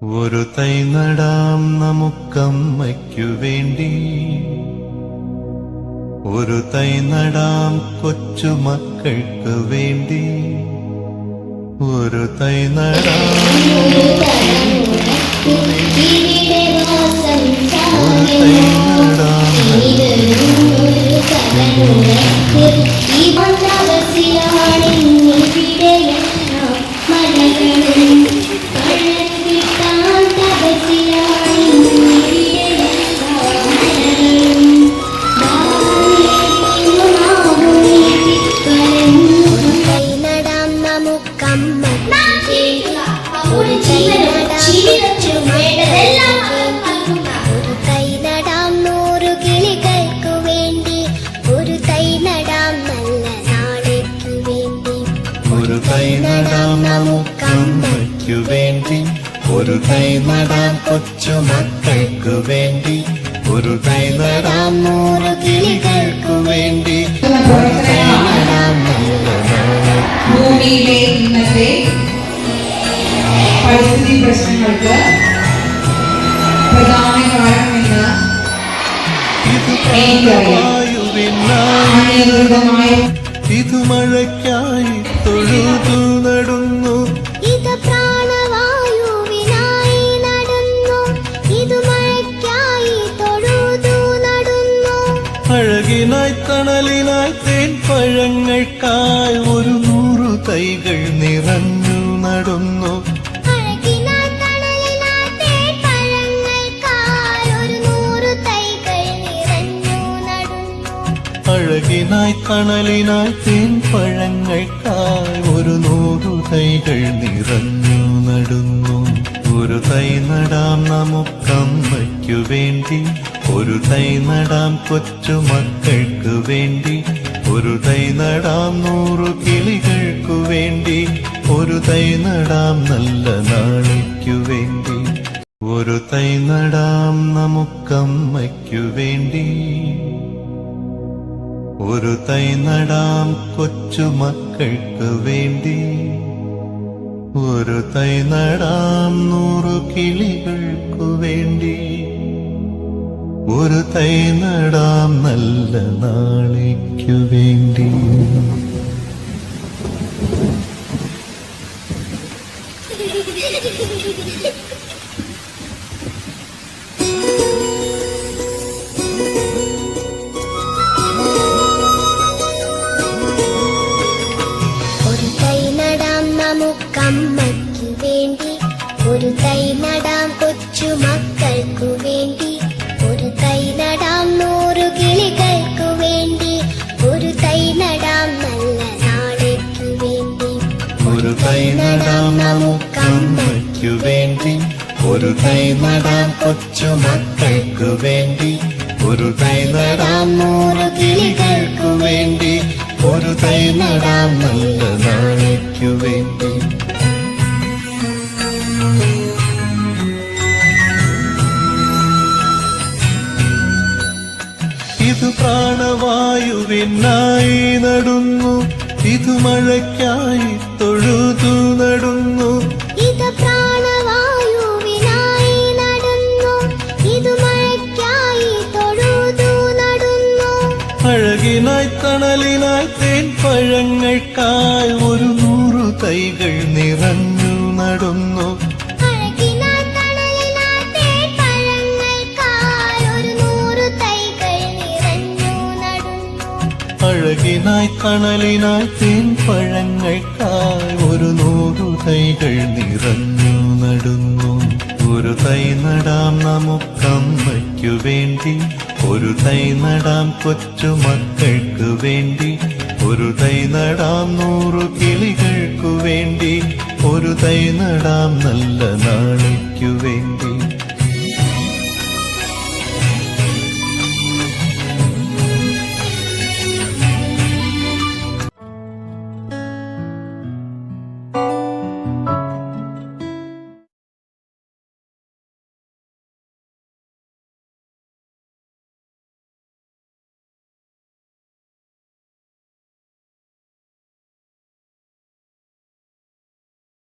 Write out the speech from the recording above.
ഒരു തൈ നടാം നമുക്കമ്മയ്ക്കു വേണ്ടി, ഒരു തൈ നടാം കൊച്ചുമക്കൾക്ക് വേണ്ടി, ഒരു തൈ നടാം ഒരു തൈ നടാം ഒരു തൈ നടാം നമുക്കമ്മയ്ക്കു വേണ്ടി, ഒരു തൈ നടാം കൊച്ചുമക്കൾക്കു വേണ്ടി, ഒരു തൈ നടാം 100 കിളികൾക്കു വേണ്ടി, ഒരു തൈ നടാം നല്ല നാളേക്കു. ഭൂമിയിലെ ഇന്നത്തെ പരിസ്ഥിതി പ്രശ്നങ്ങൾക്ക് പ്രധാന കാരണമെന്ന് ഇത് മഴയ്ക്കായി തൊഴുതു നടുന്നു, ഇത് പ്രാണവായുവിനായി നടന്നു, ഇത് മഴയ്ക്കായി തൊഴുതു നടുന്നു, അഴകിനായി തണലിനായി തേൻ പഴങ്ങൾക്കായി 100 തൈകൾ നിറഞ്ഞു നടുന്നു, അഴകിനായി തണലിനായി തേൻ പഴങ്ങൾക്കായി 100 തൈകൾ നിറഞ്ഞു നടുന്നു, അഴകിനായി തണലിനായി തേൻ പഴങ്ങൾക്കായി 100 തൈകൾ നിറഞ്ഞു നടുന്നു. ഒരു തൈ നടാം നമുക്കമ്മയ്ക്കു വേണ്ടി, ഒരു തൈ നടാം കൊച്ചുമക്കൾക്കു വേണ്ടി, ഒരു തൈ നടാം 100 കിളികൾക്കു വേണ്ടി, ഒരു തൈ നടാം നല്ല നാളേക്കു വേണ്ടി. ഒരു തൈ നടാം നമുക്കമ്മയ്ക്കു വേണ്ടി, ഒരു തൈ നടാം കൊച്ചുമക്കൾക്ക് വേണ്ടി, ഒരു തൈ നടാം 100 കിളികൾക്കു വേണ്ടി, ഒരു തൈ നടാം നല്ല നാളേക്കു വേണ്ടി. നമുക്കമ്മയ്ക്കു വേണ്ടി, ഒരു തൈ നടാം കൊച്ചുമക്കൾക്കു വേണ്ടി, ഒരു തൈ നടാം 100 കിളികൾക്കു വേണ്ടി, ഒരു തൈ നടാം നല്ല നാളേക്കു വേണ്ടി. ഒരു തൈ നടാം നമുക്കമ്മയ്ക്കു വേണ്ടി, ഒരു തൈ നടാം കൊച്ചുമക്കൾക്കു വേണ്ടി, ഒരു തൈ നടാം 100 കിളികൾക്കു വേണ്ടി, ഒരു തൈ നടാം നല്ല നാളേക്കു വേണ്ടി. ഇത് പ്രാണവായുവിനായി നടുന്നു, ഇത് മഴയ്ക്കായി തൊഴുതു നടുന്നു, ഇത് പ്രാണവായുവിനായി നടന്നു, ഇത് മഴയ്ക്കായി തൊഴുതു നടുന്നു, അഴകിനായി തണലിനായി തേൻ പഴങ്ങൾക്കായി 100 തൈകൾ നിറഞ്ഞു നടുന്നു, അഴകിനായി തണലിനായി തേൻ പഴങ്ങൾക്കായി 100 തൈകൾ നിറഞ്ഞു നടുന്നു, അഴകിനായി തണലിനായി തേൻ പഴങ്ങൾക്കായി 100 തൈകൾ നിറഞ്ഞു നടുന്നു. ഒരു തൈ നടാം നമുക്കമ്മയ്ക്കു വേണ്ടി, ഒരു തൈ നടാം കൊച്ചുമക്കൾക്ക് വേണ്ടി, ഒരു തൈ നടാം 100 കിളികൾക്കു വേണ്ടി, ഒരു തൈ നടാം നല്ല നാളേക്കു വേണ്ടി.